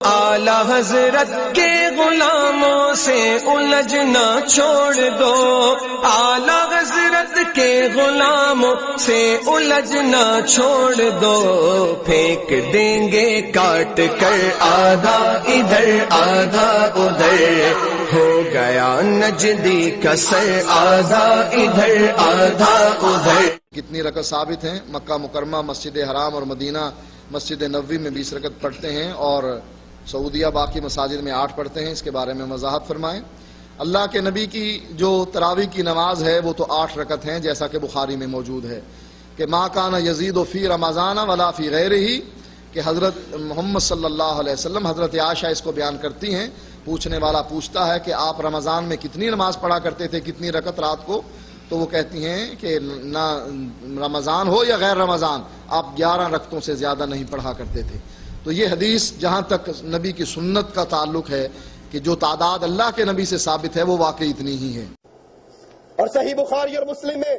आला हजरत के गुलामों से उलझना छोड़ दो, आला हजरत के गुलामों से उलझना छोड़ दो, फेंक देंगे काट कर आधा इधर आधा उधर, हो गया नजदी का सर आधा इधर आधा उधर। कितनी रकत साबित हैं? मक्का मुकरमा मस्जिद हराम और मदीना मस्जिद नबवी में 20 रकत पढ़ते हैं और सऊदिया बाकी मसाजिद में 8 पढ़ते हैं। इसके बारे में वजाहत फरमाएं। अल्लाह के नबी की जो तरावी की नमाज है वो तो 8 रकत हैं, जैसा कि बुखारी में मौजूद है कि मा काना यजीद फी रमज़ान वला फी गैरिही, कि हज़रत मोहम्मद सल्लल्लाहु अलैहि वसल्लम, हज़रत आयशा इसको बयान करती हैं। पूछने वाला पूछता है कि आप रमज़ान में कितनी नमाज पढ़ा करते थे, कितनी रकत रात को? तो वो कहती हैं कि ना रमज़ान हो या गैर रमज़ान, आप 11 रकतों से ज़्यादा नहीं पढ़ा करते थे। तो ये हदीस जहाँ तक नबी की सुन्नत का ताल्लुक है कि जो तादाद अल्लाह के नबी से साबित है वो वाकई इतनी ही है। और सही बुखारी और मुस्लिम में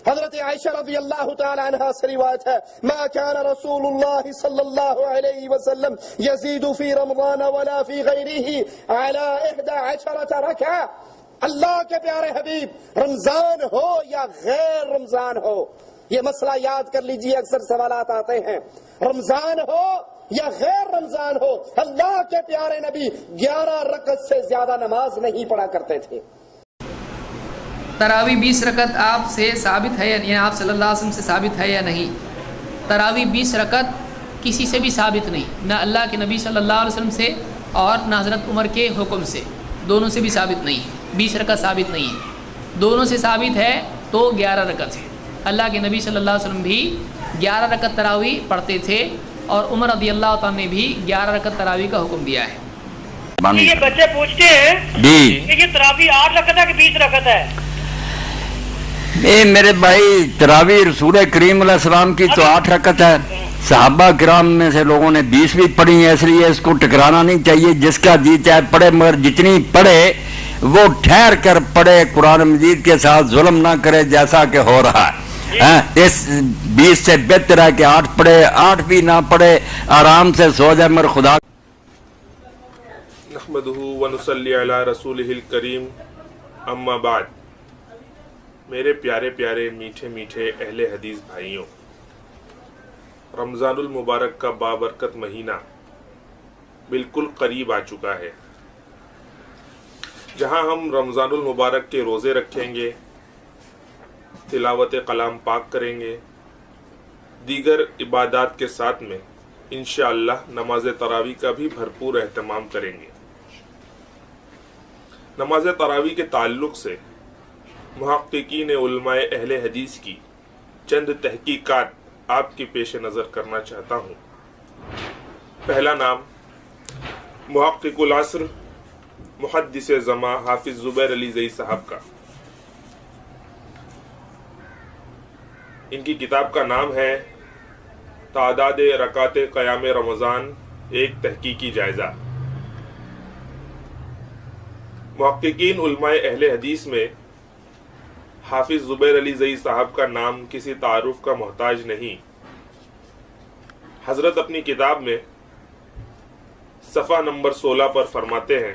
हजरत आयशा रज़ियल्लाहु तआला अन्हा से रिवायत है, मा कान रसूलुल्लाह सल्लल्लाहु अलैहि वसल्लम यज़ीदु फी रमज़ान वला फी गैरिही अला 11 रकअ। अल्लाह के प्यारे हबीब, रमजान हो या गैर रमजान हो, ये मसला याद कर लीजिए, अक्सर सवालात आते हैं। रमजान हो या गैर रमजान हो, अल्लाह के प्यारे नबी 11 रकत से ज्यादा नमाज नहीं पढ़ा करते थे। तरावी 20 रकत आपसे साबित है या नहीं, आप सल्लल्लाहु अलैहि वसल्लम से साबित है या नहीं? तरावी 20 रकत किसी से भी साबित नहीं, ना अल्लाह के नबी सल्लल्लाहु अलैहि वसल्लम से और ना हज़रत उमर के हुक्म से, दोनों से भी साबित नहीं है। 20 रकत साबित नहीं है। दोनों से साबित है तो 11 रकत है। अल्लाह के नबी सल्लल्लाहु अलैहि वसल्लम भी 11 रकत तरावी पढ़ते थे और उमर रज़ियल्लाहु ताला ने भी 11 रकत तरावी का हुक्म दिया है। ये बच्चे पूछते हैं कि ये तरावी 8 रकत है कि 20 रकत है? मेरे भाई, तरावी रसूल करीम अलैहि सलाम की तो 8 रकत है। सहाबा किराम में से लोगों ने 20 भी पढ़ी है, इसलिए इसको टकराना नहीं चाहिए। जिसका जी चाहे पढ़े, मगर जितनी पढ़े वो ठहर कर पढ़े, कुरान मजीद के साथ जुल्म ना करे जैसा कि हो रहा है। इस 20 से बेहतर है कि 8 पढ़े, 8 भी ना पढ़े, आराम से सो जाए। मगर खुदा नहमदुहु व नुसल्ली अला रसूलिहिल करीम, अम्मा बाद। मेरे प्यारे प्यारे मीठे मीठे अहले हदीस भाइयों, रमज़ानुल मुबारक का बाबरकत महीना बिल्कुल करीब आ चुका है, जहां हम रमज़ानुल मुबारक के रोज़े रखेंगे, तिलावत कलाम पाक करेंगे, दीगर इबादात के साथ में इंशाअल्लाह नमाज तरावी का भी भरपूर एहतमाम करेंगे। नमाज तरावी के ताल्लुक से मुहक्किकीन उलमाए अहले हदीस की चंद तहकीकात आपके पेश नज़र करना चाहता हूँ। पहला नाम मुहक्किकुल अस्र मुहद्दिस ज़मा हाफिज ज़ुबैर अली ज़ई साहब का। इनकी किताब का नाम है तादाद रकाते क़याम रमज़ान, एक तहकीकी जायज़ा। मुहक्किकीन उलमाए अहले हदीस में हाफिज ज़ुबैर अली ज़ई साहब का नाम किसी तारुफ का मोहताज नहीं। हजरत अपनी किताब में सफ़ा नंबर 16 पर फरमाते हैं,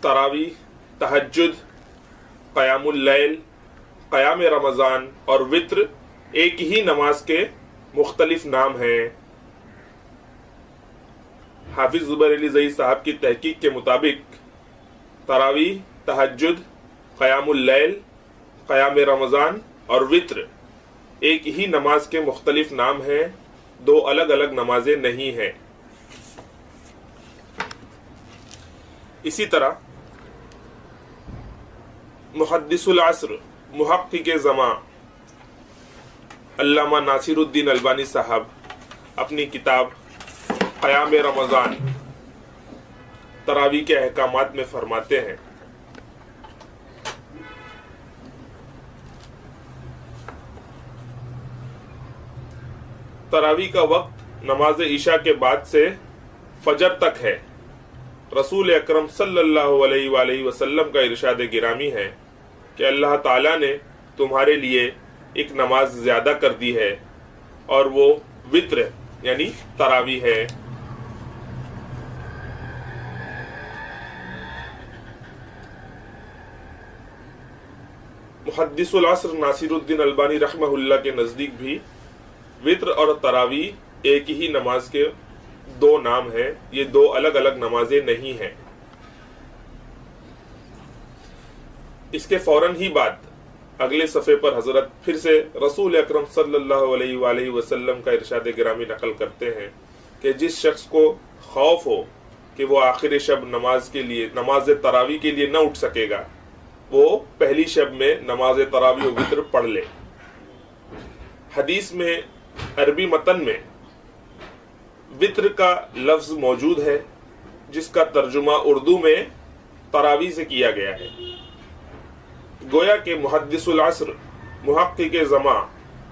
तरावी, तहज्जुद, क़यामुल लैल, क़याम रमज़ान और वित्र एक ही नमाज के मुख्तलिफ नाम हैं। हाफिज ज़ुबैर अली ज़ई साहब की तहकीक के मुताबिक तरावी, तहज्जुद, क़यामुल लैल, क़याम रमज़ान और वित्र एक ही नमाज के मुख्तलिफ नाम हैं, 2 अलग अलग नमाजें नहीं हैं। इसी तरह मुहद्दिसुल अस्र मुहक्किक ज़मा अल्लामा नासिरुद्दीन अलबानी साहब अपनी किताब क़याम रमज़ान तरावी के अहकामात में फरमाते हैं, तरावी का वक्त नमाज ईशा के बाद से फजर तक है। रसूल अकरम सल्लल्लाहु अलैहि वसल्लम का इरशाद गिरामी है कि अल्लाह ताला ने तुम्हारे लिए एक नमाज ज़्यादा कर दी है और वो वित्र یعنی تراوی ہے۔ محدث العصر ناصر الدین البانی رحمہ اللہ کے نزدیک بھی وطر اور تراوی ایک ہی نماز کے دو نام ہیں، یہ دو الگ الگ نمازیں نہیں ہیں۔ اس کے فوراً ہی بعد اگلے صفحے پر حضرت پھر سے رسول اکرم صلی اللہ علیہ وآلہ وسلم کا ارشاد گرامی نقل کرتے ہیں کہ جس شخص کو خوف ہو کہ وہ آخر شب نماز تراوی کے لیے نہ اٹھ سکے گا، وہ پہلی شب میں نماز تراوی و وتر پڑھ لے۔ حدیث میں عربی متن میں وتر کا لفظ موجود ہے جس کا ترجمہ اردو میں تراوی سے کیا گیا ہے۔ گویا کہ محدث العصر محقق زماں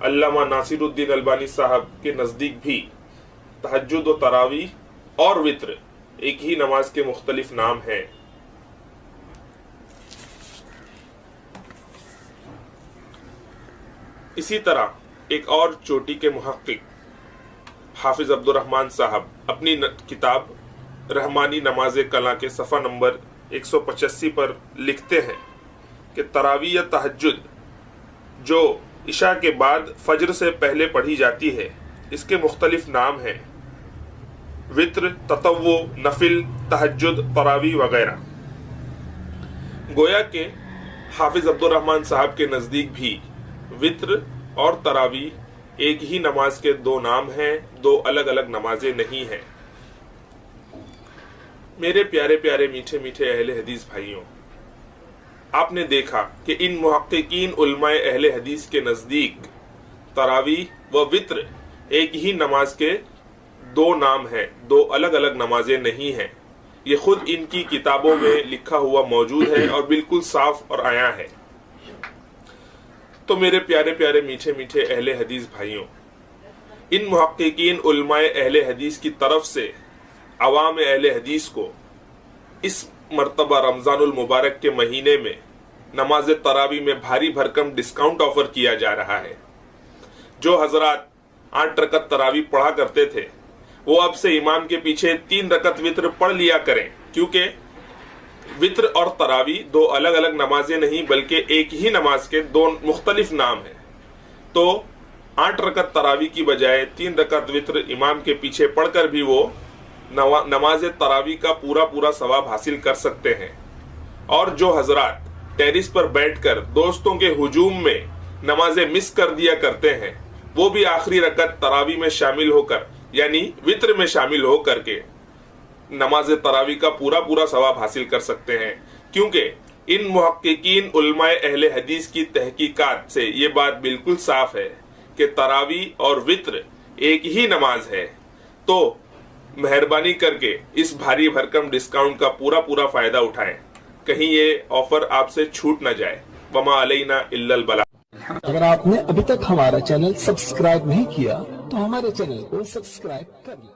علامہ ناصر الدین البانی صاحب کے نزدیک بھی تہجد و تراوی اور وتر ایک ہی نماز کے مختلف نام ہیں۔ اسی طرح ایک اور چوٹی کے محقق حافظ عبد الرحمن صاحب اپنی کتاب رحمانی نماز کلاں کے صفحہ نمبر 185 پر لکھتے ہیں کہ تراوی یا تہجد جو عشاء کے بعد فجر سے پہلے پڑھی جاتی ہے اس کے مختلف نام ہیں: وتر، تطوع، نفل، تہجد، تراوی وغیرہ۔ گویا کہ حافظ عبد الرحمن صاحب کے نزدیک بھی وتر اور تراوی ایک ہی نماز کے دو نام ہیں، دو الگ الگ نمازیں نہیں ہیں۔ میرے پیارے پیارے میٹھے میٹھے اہل حدیث بھائیوں، آپ نے دیکھا کہ ان محققین علماء اہل حدیث کے نزدیک تراوی و وتر ایک ہی نماز کے دو نام ہیں، دو الگ الگ نمازیں نہیں ہیں۔ یہ خود ان کی کتابوں میں لکھا ہوا موجود ہے اور بالکل صاف اور عیاں ہے۔ تو میرے پیارے پیارے میٹھے میٹھے اہل حدیث بھائیوں، ان محققین علماء اہل حدیث کی طرف سے عوام اہل حدیث کو اس مرتبہ رمضان المبارک کے مہینے میں نماز تراوی میں بھاری بھرکم ڈسکاؤنٹ آفر کیا جا رہا ہے۔ جو حضرات 8 رکعت تراوی پڑھا کرتے تھے وہ اب سے امام کے پیچھے 3 رکعت وتر پڑھ لیا کریں، کیونکہ وتر اور تراوی دو الگ الگ نمازیں نہیں بلکہ ایک ہی نماز کے دو مختلف نام ہیں۔ تو 8 رکعت تراوی کی بجائے 3 رکعت وتر امام کے پیچھے پڑھ کر بھی وہ نماز تراوی کا پورا ثواب حاصل کر سکتے ہیں۔ اور جو حضرات ٹیرس پر بیٹھ کر دوستوں کے ہجوم میں نمازیں مس کر دیا کرتے ہیں وہ بھی آخری رکعت تراوی میں شامل ہو کر یعنی وتر میں شامل ہو کر کے نماز تراوی کا پورا ثواب حاصل کر سکتے ہیں، کیونکہ ان محققین علماء اہل حدیث کی تحقیقات سے یہ بات بالکل صاف ہے کہ تراوی اور وتر ایک ہی نماز ہے۔ تو مہربانی کر کے اس بھاری بھرکم ڈسکاؤنٹ کا پورا فائدہ اٹھائیں، کہیں یہ آفر آپ سے چھوٹ نہ جائے۔ وما علینا الا البلاغ۔ اگر آپ نے ابھی تک ہمارا چینل سبسکرائب نہیں کیا تو ہمارے چینل کو سبسکرائب کر لیں۔